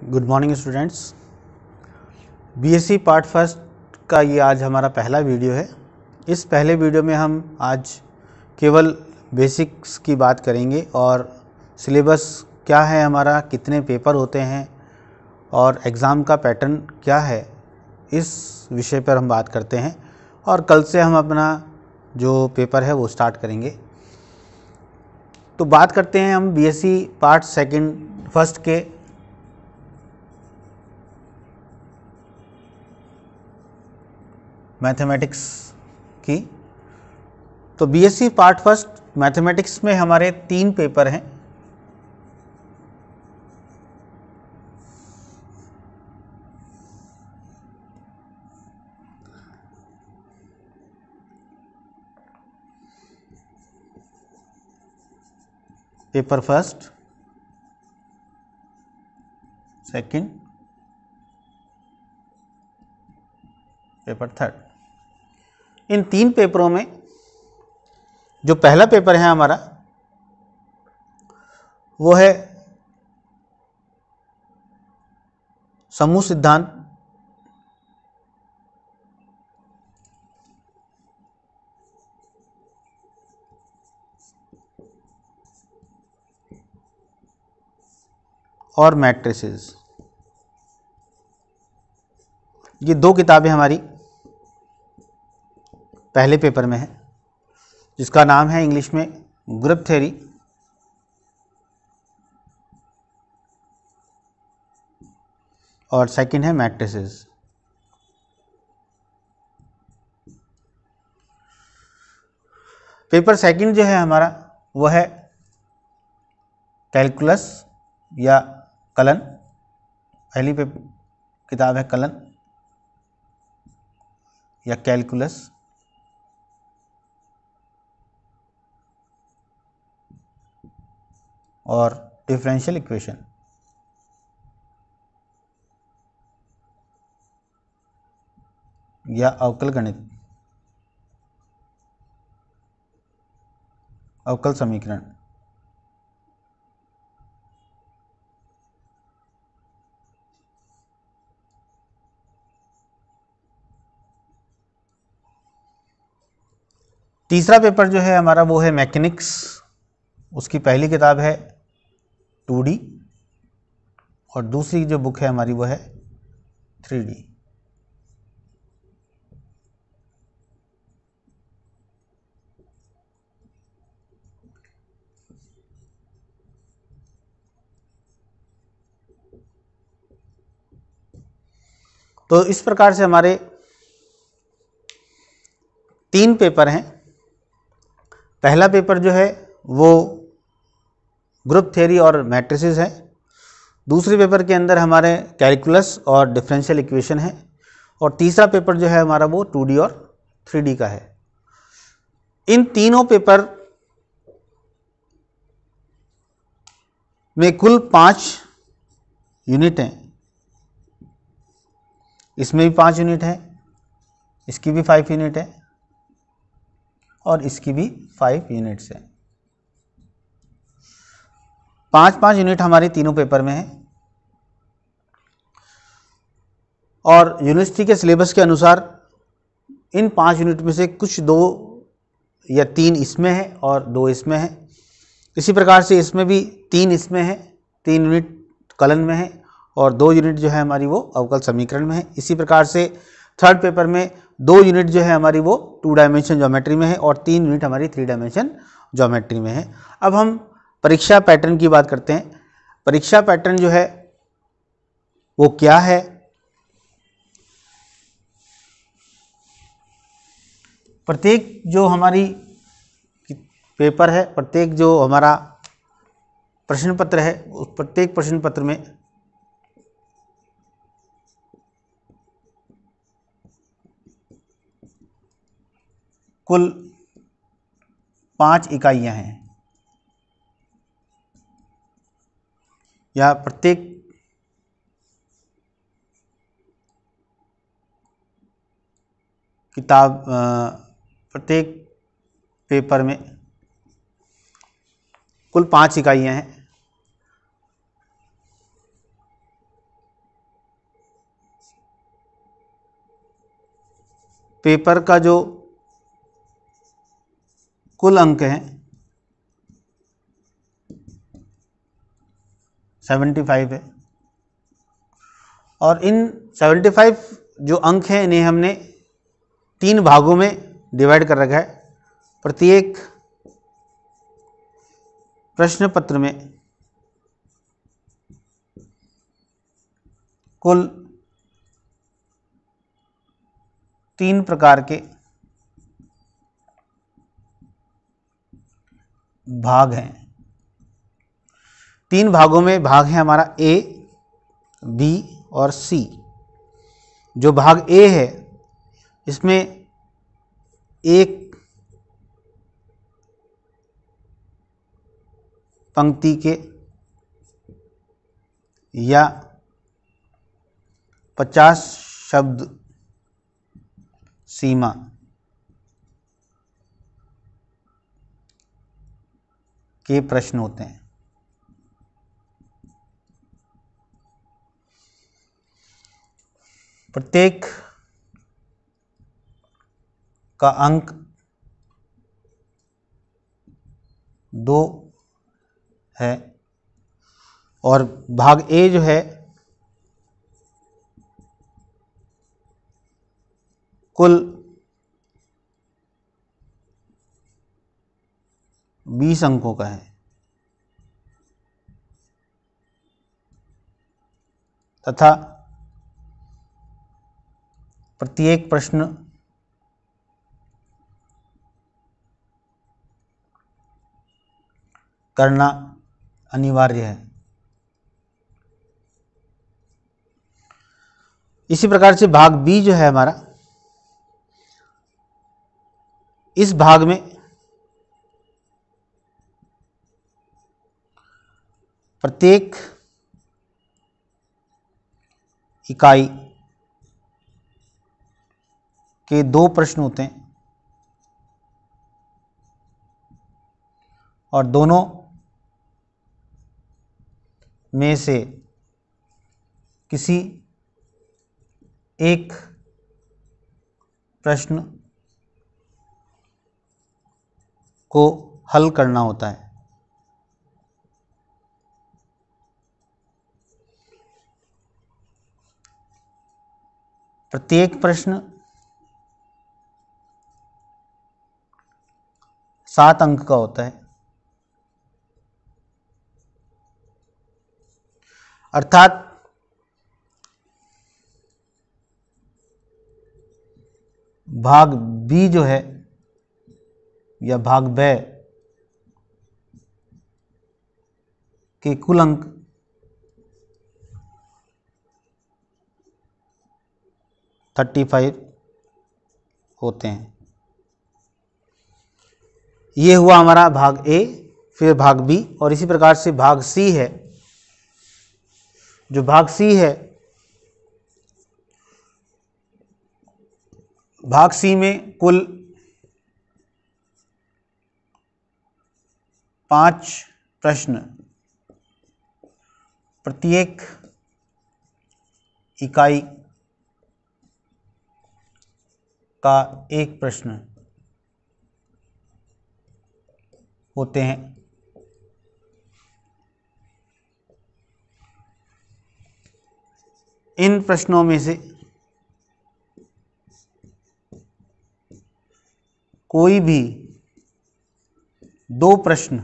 Good morning students. BSc part first का ये आज हमारा पहला वीडियो है। इस पहले वीडियो में हम आज केवल बेसिक्स की बात करेंगे और सिलेबस क्या है हमारा, कितने पेपर होते हैं और एग्ज़ाम का पैटर्न क्या है, इस विषय पर हम बात करते हैं। और कल से हम अपना जो पेपर है वो स्टार्ट करेंगे। तो बात करते हैं हम बीएससी पार्ट फर्स्ट के मैथमेटिक्स की। तो बीएससी पार्ट फर्स्ट मैथमेटिक्स में हमारे 3 पेपर हैं। Paper first, second, paper third. इन 3 पेपरों में जो पहला पेपर है हमारा वो है समूह सिद्धांत। और मैट्रिसेस। ये 2 किताबें हमारी पहले पेपर में है, जिसका नाम है इंग्लिश में ग्रुप थ्योरी और सेकंड है मैट्रिसेस। पेपर सेकंड जो है हमारा वो है कैलकुलस या कलन। पहली किताब है कलन या कैलकुलस। और डिफरेंशियल इक्वेशन। या अवकल गणित, अवकल समीकरण। तीसरा पेपर जो है हमारा वो है मैकेनिक्स। उसकी पहली किताब है 2D और दूसरी जो बुक है हमारी वो है 3D। तो इस प्रकार से हमारे 3 पेपर हैं। पहला पेपर जो है वो ग्रुप थ्योरी और मैट्रिसेस है। दूसरे पेपर के अंदर हमारे कैलकुलस और डिफरेंशियल इक्वेशन है। और तीसरा पेपर जो है हमारा वो 2D और 3D का है। इन तीनों पेपर में कुल 5 यूनिट हैं। इसमें भी 5 यूनिट है, इसकी भी 5 यूनिट है और इसकी भी 5 यूनिट्स है। 5-5 यूनिट हमारी तीनों पेपर में है। और यूनिवर्सिटी के सिलेबस के अनुसार इन 5 यूनिट में से कुछ 2 या 3 इसमें है और 2 इसमें है। इसी प्रकार से इसमें भी 3 इसमें है, 3 यूनिट कलन में है और 2 यूनिट जो है हमारी वो अवकल समीकरण में है। इसी प्रकार से थर्ड पेपर में 2 यूनिट जो है हमारी वो 2 डायमेंशन ज्योमेट्री में है और 3 यूनिट हमारी 3 डायमेंशन ज्योमेट्री में है। अब हम परीक्षा पैटर्न की बात करते हैं। परीक्षा पैटर्न जो है वो क्या है? प्रत्येक जो हमारी पेपर है, प्रत्येक जो हमारा प्रश्न पत्र है, उस प्रत्येक प्रश्न पत्र में कुल 5 इकाइयां हैं। या प्रत्येक किताब प्रत्येक पेपर में कुल 5 इकाइयां हैं। पेपर का जो कुल अंक हैं 75 है, और इन 75 जो अंक हैं इन्हें हमने 3 भागों में डिवाइड कर रखा है। प्रत्येक प्रश्न पत्र में कुल 3 प्रकार के भाग हैं। 3 भागों में भाग है हमारा ए, बी और सी। जो भाग ए है इसमें एक पंक्ति के या 50 शब्द सीमा के प्रश्न होते हैं। प्रत्येक का अंक 2 है, और भाग ए जो है कुल 20 अंकों का है, तथा प्रत्येक प्रश्न करना अनिवार्य है। इसी प्रकार से भाग बी जो है हमारा, इस भाग में प्रत्येक इकाई के 2 प्रश्न होते हैं, और दोनों में से किसी एक प्रश्न को हल करना होता है। प्रत्येक प्रश्न 7 अंक का होता है, अर्थात भाग बी जो है या भाग ब के कुल अंक 35 होते हैं। ये हुआ हमारा भाग ए, फिर भाग बी, और इसी प्रकार से भाग सी है। जो भाग सी है, भाग सी में कुल 5 प्रश्न, प्रत्येक इकाई का 1 प्रश्न होते हैं। इन प्रश्नों में से कोई भी 2 प्रश्न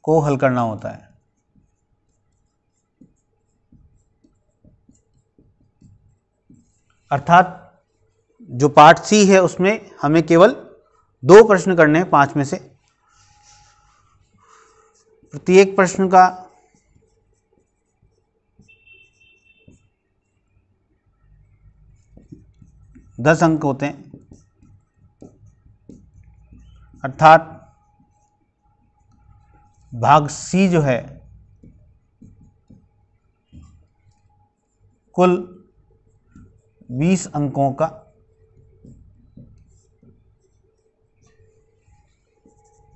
को हल करना होता है। अर्थात जो पार्ट सी है उसमें हमें केवल 2 प्रश्न करने हैं 5 में से। प्रत्येक प्रश्न का 10 अंक होते हैं, अर्थात भाग सी जो है कुल 20 अंकों का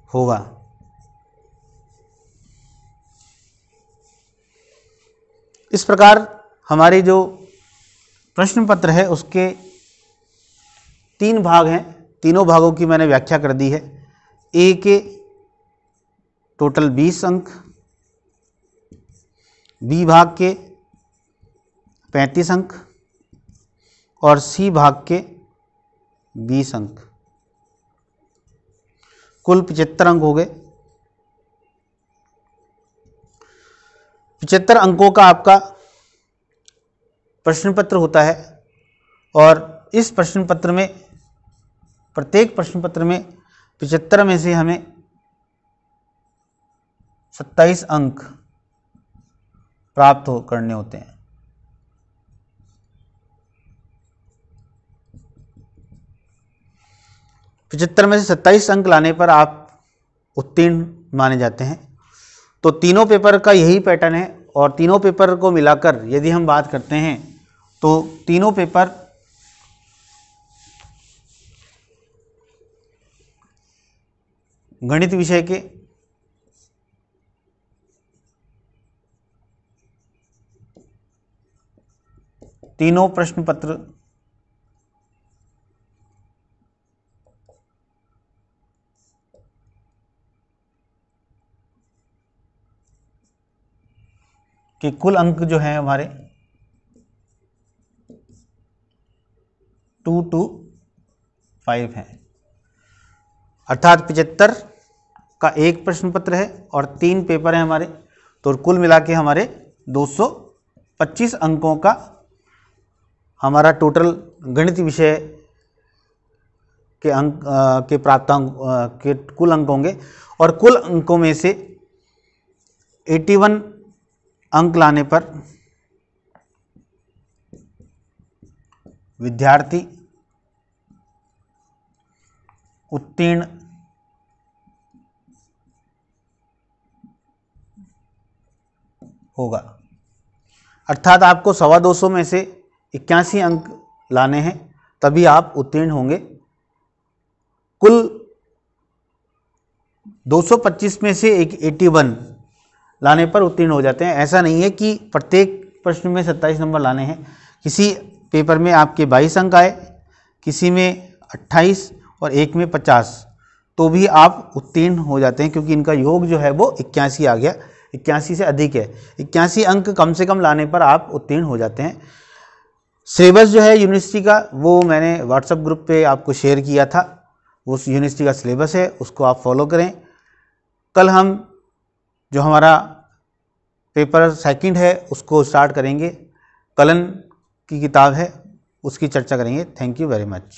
होगा। इस प्रकार हमारी जो प्रश्न पत्र है उसके 3 भाग हैं, तीनों भागों की मैंने व्याख्या कर दी है। ए के टोटल 20 अंक, बी भाग के 35 अंक और सी भाग के 20 अंक, कुल 75 अंक हो गए। 75 अंकों का आपका प्रश्न पत्र होता है और इस प्रश्न पत्र में, प्रत्येक प्रश्न पत्र में 75 में से हमें 27 अंक प्राप्त करने होते हैं। पचहत्तर में से 27 अंक लाने पर आप उत्तीर्ण माने जाते हैं। तो तीनों पेपर का यही पैटर्न है और तीनों पेपर को मिलाकर यदि हम बात करते हैं तो तीनों पेपर गणित विषय के तीनों प्रश्न पत्र के कुल अंक जो हैं हमारे 225 हैं, अर्थात 75 का एक प्रश्न पत्र है और 3 पेपर हैं हमारे, तो कुल मिला के हमारे 225 अंकों का हमारा टोटल गणित विषय के अंक के प्राप्तांक के कुल अंक होंगे। और कुल अंकों में से 81 अंक लाने पर विद्यार्थी उत्तीर्ण होगा। अर्थात आपको 225 में से 81 अंक लाने हैं तभी आप उत्तीर्ण होंगे। कुल 225 में से 81 लाने पर उत्तीर्ण हो जाते हैं। ऐसा नहीं है कि प्रत्येक प्रश्न में 27 नंबर लाने हैं। किसी पेपर में आपके 22 अंक आए, किसी में 28 और एक में 50, तो भी आप उत्तीर्ण हो जाते हैं, क्योंकि इनका योग जो है वो 81 आ गया, 81 से अधिक है। 81 अंक कम से कम लाने पर आप उत्तीर्ण हो जाते हैं। सिलेबस जो है यूनिवर्सिटी का वो मैंने व्हाट्सएप ग्रुप पे आपको शेयर किया था, वो यूनिवर्सिटी का सिलेबस है, उसको आप फॉलो करें। कल हम जो हमारा पेपर सेकंड है उसको स्टार्ट करेंगे, कलन की किताब है उसकी चर्चा करेंगे। Thank you very much.